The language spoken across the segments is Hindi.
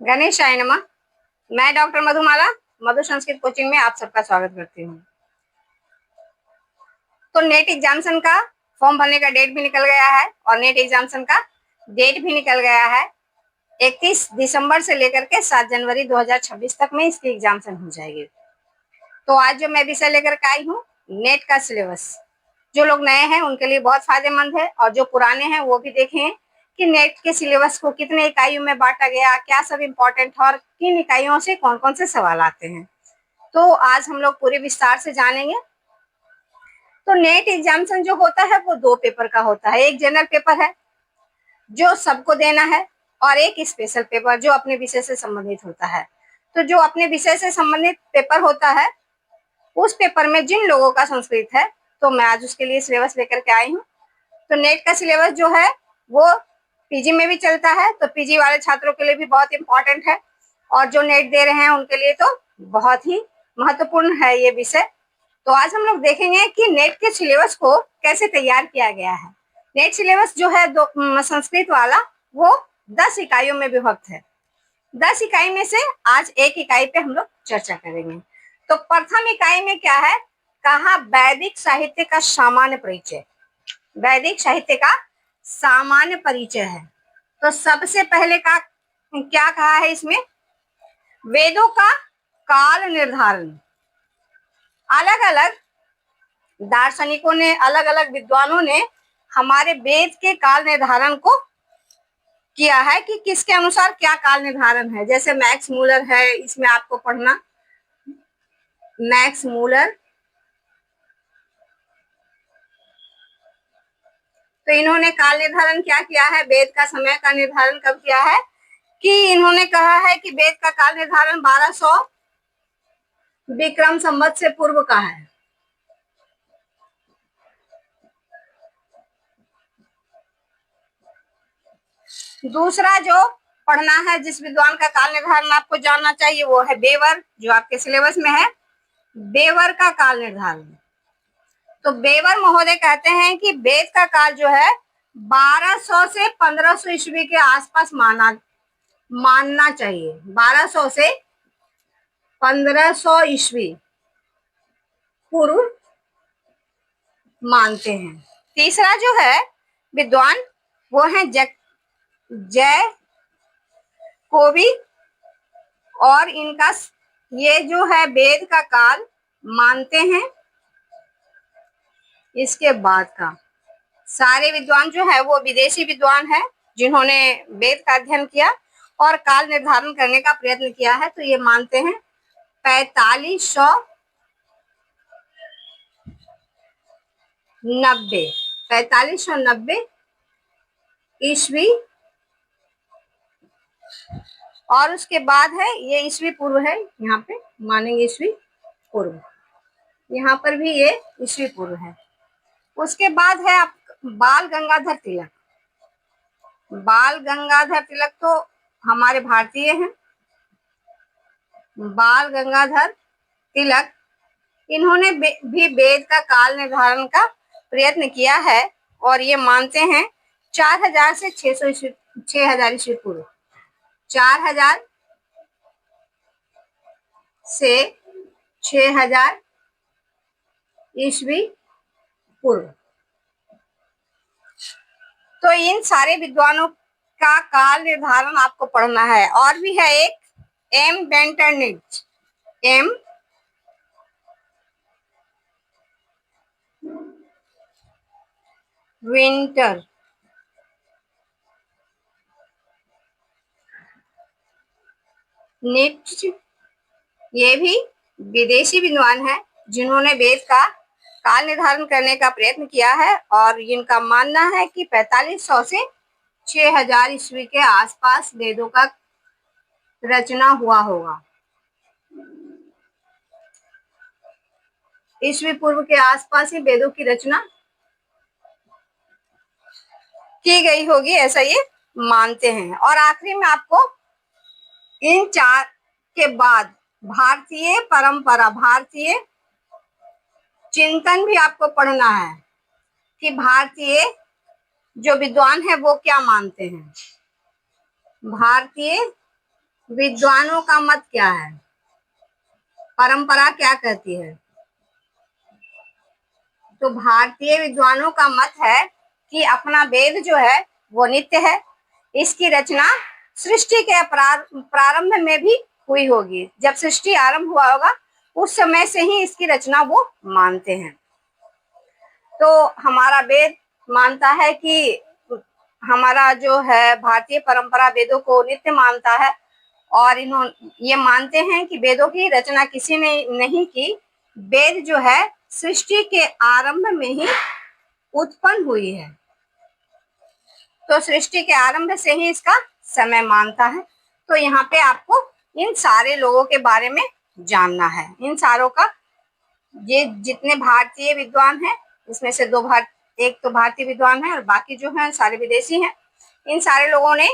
गणेशाय नमः। मैं डॉक्टर मधुमाला मधु संस्कृत कोचिंग में आप सबका स्वागत करती हूँ। तो नेट एग्जामिनेशन का फॉर्म भरने का डेट भी निकल गया है और नेट एग्जामिनेशन का डेट भी निकल गया है। 31 दिसंबर से लेकर के 7 जनवरी 2026 तक में इसकी एग्जामिनेशन हो जाएगी। तो आज जो मैं विषय लेकर के आई हूँ, नेट का सिलेबस। जो लोग नए हैं उनके लिए बहुत फायदेमंद है और जो पुराने हैं वो भी देखें कि नेट के सिलेबस को कितने इकाइयों में बांटा गया, क्या सब इम्पोर्टेंट है और किन इकाइयों से कौन कौन से सवाल आते हैं। तो आज हम लोग पूरे विस्तार से जानेंगे। तो नेट एग्जामिनेशन जो होता है वो 2 पेपर का होता है। एक जनरल पेपर है जो सबको देना है और एक स्पेशल पेपर जो अपने विषय से संबंधित होता है। तो जो अपने विषय से संबंधित पेपर होता है उस पेपर में जिन लोगों का संस्कृत है, तो मैं आज उसके लिए सिलेबस लेकर के आई हूँ। तो नेट का सिलेबस जो है वो पीजी में भी चलता है, तो पीजी वाले छात्रों के लिए भी बहुत इम्पोर्टेंट है और जो नेट दे रहे हैं उनके लिए तो बहुत ही महत्वपूर्ण है ये विषय। तो आज हम लोग देखेंगे कि नेट के सिलेबस को कैसे तैयार किया गया है। नेट सिलेबस जो है संस्कृत वाला वो 10 इकाइयों में विभक्त है। 10 इकाई में से आज एक इकाई पे हम लोग चर्चा करेंगे। तो प्रथम इकाई में क्या है, कहा वैदिक साहित्य का सामान्य परिचय। वैदिक साहित्य का सामान्य परिचय है। तो सबसे पहले का क्या कहा है इसमें, वेदों का काल निर्धारण। अलग अलग दार्शनिकों ने, अलग अलग विद्वानों ने हमारे वेद के काल निर्धारण को किया है कि किसके अनुसार क्या काल निर्धारण है। जैसे मैक्स मूलर है, इसमें आपको पढ़ना, मैक्स मूलर। तो इन्होंने काल निर्धारण क्या किया है, वेद का समय का निर्धारण कब किया है कि इन्होंने कहा है कि वेद का काल निर्धारण 1200 विक्रम संवत से पूर्व का है। दूसरा जो पढ़ना है, जिस विद्वान का काल निर्धारण आपको जानना चाहिए, वो है बेवर, जो आपके सिलेबस में है। बेवर का काल निर्धारण। तो बेवर महोदय कहते हैं कि वेद का काल जो है 1200 से 1500 ईस्वी के आसपास मानना चाहिए। 1200 से 1500 ईस्वी पूर्व मानते हैं। तीसरा जो है विद्वान वो है जय कोवी, और इनका ये जो है वेद का काल मानते हैं। इसके बाद का सारे विद्वान जो है वो विदेशी विद्वान है जिन्होंने वेद का अध्ययन किया और काल निर्धारण करने का प्रयत्न किया है। तो ये मानते हैं 4590 ईस्वी, और उसके बाद है ये ईस्वी पूर्व है, यहाँ पे मानेंगे ईस्वी पूर्व, यहाँ पर भी ये ईस्वी पूर्व है। उसके बाद है आप बाल गंगाधर तिलक। बाल गंगाधर तिलक तो हमारे भारतीय हैं। बाल गंगाधर तिलक इन्होंने भी वेद का काल निर्धारण का प्रयत्न किया है और ये मानते हैं 4000 से 6000 ईस्वी पूर्व। 4000 से 6000 ईस्वी पूर्व। तो इन सारे विद्वानों का काल निर्धारण आपको पढ़ना है। और भी है एक एम बेंटरनिच, एम विंटर, निच, ये भी विदेशी विद्वान है जिन्होंने वेद का काल निर्धारण करने का प्रयत्न किया है और इनका मानना है कि 4500 से 6000 ईस्वी के आसपास वेदों का रचना हुआ होगा। ईस्वी पूर्व के आसपास ही वेदों की रचना की गई होगी, ऐसा ये मानते हैं। और आखिरी में आपको इन 4 के बाद भारतीय परंपरा, भारतीय चिंतन भी आपको पढ़ना है कि भारतीय जो विद्वान है वो क्या मानते हैं। भारतीय विद्वानों का मत क्या है, परंपरा क्या कहती है? तो भारतीय विद्वानों का मत है कि अपना वेद जो है वो नित्य है, इसकी रचना सृष्टि के प्रारंभ में भी हुई होगी। जब सृष्टि आरंभ हुआ होगा उस समय से ही इसकी रचना वो मानते हैं। तो हमारा वेद मानता है कि हमारा जो है भारतीय परंपरा वेदों को नित्य मानता है, और इन्होंने ये मानते हैं कि वेदों की रचना किसी ने नहीं की, वेद जो है सृष्टि के आरंभ में ही उत्पन्न हुई है। तो सृष्टि के आरंभ से ही इसका समय मानता है। तो यहाँ पे आपको इन सारे लोगों के बारे में जानना है। इन सारों का, ये जितने भारतीय विद्वान हैं इसमें से एक तो भारतीय विद्वान है और बाकी जो हैं सारे विदेशी हैं। इन सारे लोगों ने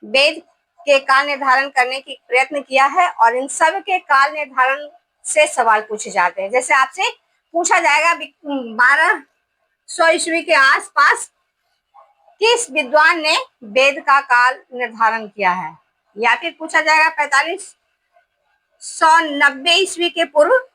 वेद के काल निर्धारण करने की प्रयत्न किया है, और इन सब के काल निर्धारण से सवाल पूछे जाते हैं। जैसे आपसे पूछा जाएगा 1200 ईस्वी के आसपास किस विद्वान ने वेद का काल निर्धारण किया है, या फिर पूछा जाएगा 4590 ईस्वी के पूर्व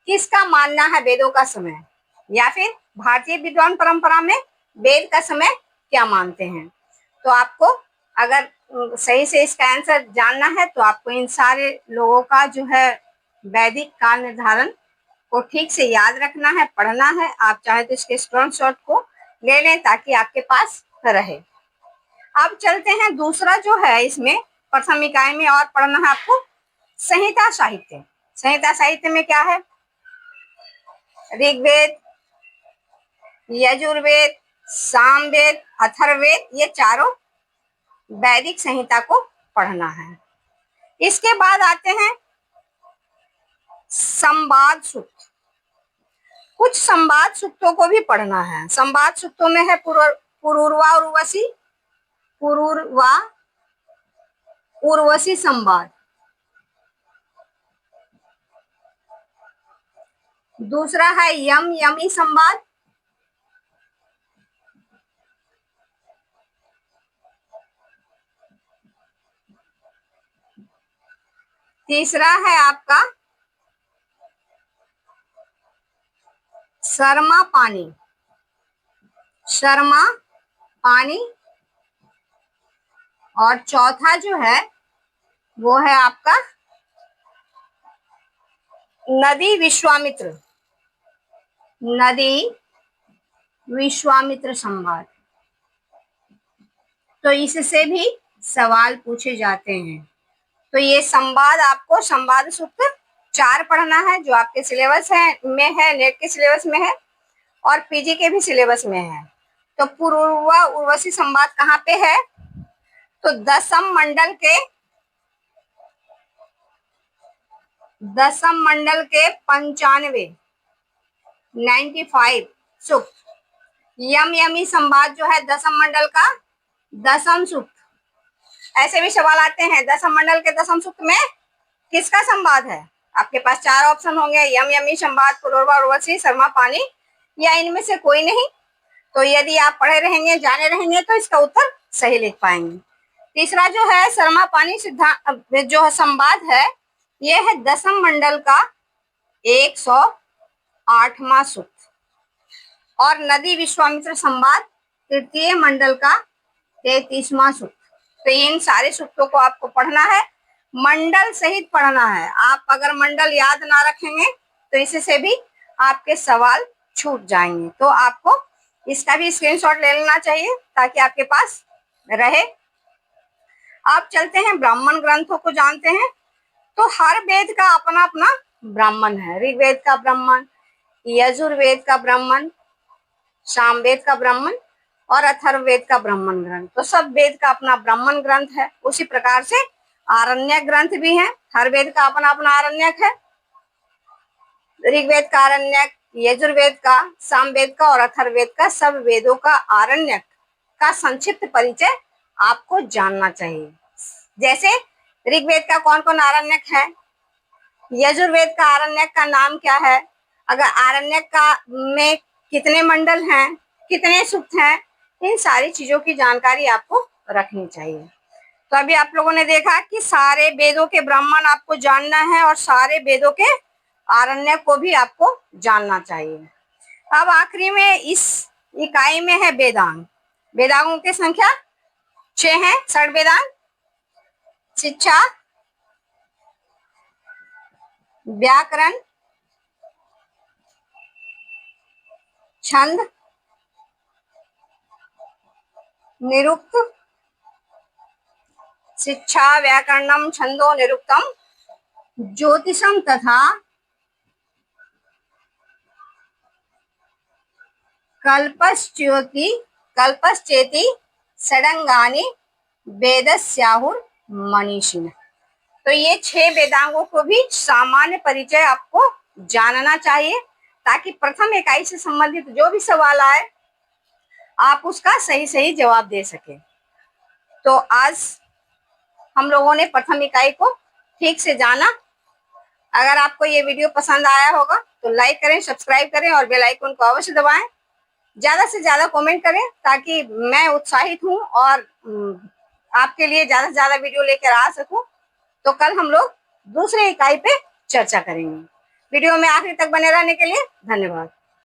किसका मानना है वेदों का समय, या फिर भारतीय विद्वान परंपरा में वेद का समय क्या मानते हैं। तो आपको अगर सही से इसका आंसर जानना है तो आपको इन सारे लोगों का जो है वैदिक काल निर्धारण को ठीक से याद रखना है, पढ़ना है। आप चाहे तो इसके स्क्रीनशॉट को ले लें ताकि आपके पास रहे। अब चलते हैं दूसरा जो है इसमें प्रथम इकाई में और पढ़ना है आपको संहिता साहित्य। संहिता साहित्य में क्या है? ऋग्वेद, यजुर्वेद, सामवेद, अथर्ववेद, ये चारों वैदिक संहिता को पढ़ना है। इसके बाद आते हैं संवाद सूक्त। कुछ संवाद सूक्तों को भी पढ़ना है। संवाद सूक्तों में है पुरूरवा उर्वशी, पुरूरवा उर्वशी संवाद। दूसरा है यम यमी संवाद। तीसरा है आपका शर्मा पानी, शर्मा पानी। और चौथा जो है वो है आपका नदी विश्वामित्र, नदी विश्वामित्र संवाद। तो इससे भी सवाल पूछे जाते हैं। तो ये संवाद, आपको संवाद सूक्त 4 पढ़ना है जो आपके सिलेबस में है, नेट के सिलेबस में है और पीजी के भी सिलेबस में है। तो पुरूरवा उर्वशी संवाद कहाँ पे है? तो दसम मंडल के 95 सूक्त। यम यमी संवाद जो है दसम मंडल का 10म सूक्त। ऐसे भी सवाल आते हैं, दसम मंडल के 10म सूक्त में किसका संवाद है? आपके पास 4 ऑप्शन होंगे, यम यमी संवाद, पुरूरवा उर्वशी, शर्मा पानी, या इनमें से कोई नहीं। तो यदि आप पढ़े रहेंगे, जाने रहेंगे तो इसका उत्तर सही लिख पाएंगे। तीसरा जो है शर्मा पानी सिद्धांत जो संवाद है, ये है दसम मंडल का 108वां सूक्त। और नदी विश्वामित्र संवाद तृतीय मंडल का 33वां सूक्त। तो इन सारे सूक्तों को आपको पढ़ना है, मंडल सहित पढ़ना है। आप अगर मंडल याद ना रखेंगे तो इससे भी आपके सवाल छूट जाएंगे। तो आपको इसका भी स्क्रीनशॉट ले लेना चाहिए ताकि आपके पास रहे। आप चलते हैं ब्राह्मण ग्रंथों को जानते हैं। तो हर वेद का अपना अपना ब्राह्मण है। ऋग्वेद का ब्राह्मण, यजुर्वेद का ब्राह्मण, सामवेद का ब्राह्मण और अथर्ववेद का ब्राह्मण ग्रंथ। तो सब वेद का अपना ब्राह्मण ग्रंथ है। उसी प्रकार से आरण्यक ग्रंथ भी हैं। हर वेद का अपना अपना आरण्यक है। ऋग्वेद का आरण्यक, यजुर्वेद का, सामवेद का और अथर्ववेद का, सब वेदों का आरण्यक का संक्षिप्त परिचय आपको जानना चाहिए। जैसे ऋग्वेद का कौन कौन आरण्यक है, यजुर्वेद का आरण्यक का नाम क्या है, अगर आरण्यक का में कितने मंडल हैं, कितने सूक्त हैं, इन सारी चीजों की जानकारी आपको रखनी चाहिए। तो अभी आप लोगों ने देखा कि सारे वेदों के ब्राह्मण आपको जानना है और सारे वेदों के आरण्य को भी आपको जानना चाहिए। अब आखिरी में इस इकाई में है वेदांग। वेदांगों की संख्या 6 है। षड वेदांग: शिक्षा, व्याकरण, छंद, निरुक्त, शिक्षा व्याकरणम छंदो निरुक्तम, ज्योतिषम तथा कल्पश्चेति षडंगानि वेदस्याहुर मनीषिण। तो ये 6 वेदांगों को भी सामान्य परिचय आपको जानना चाहिए, ताकि प्रथम इकाई से संबंधित जो भी सवाल आए आप उसका सही सही जवाब दे सके। तो आज हम लोगों ने प्रथम इकाई को ठीक से जाना। अगर आपको ये वीडियो पसंद आया होगा तो लाइक करें, सब्सक्राइब करें और बेल आइकन को अवश्य दबाएं। ज्यादा से ज्यादा कमेंट करें ताकि मैं उत्साहित हूं और आपके लिए ज्यादा से ज्यादा वीडियो लेकर आ सकूं। तो कल हम लोग दूसरे इकाई पे चर्चा करेंगे। वीडियो में आखिर तक बने रहने के लिए धन्यवाद।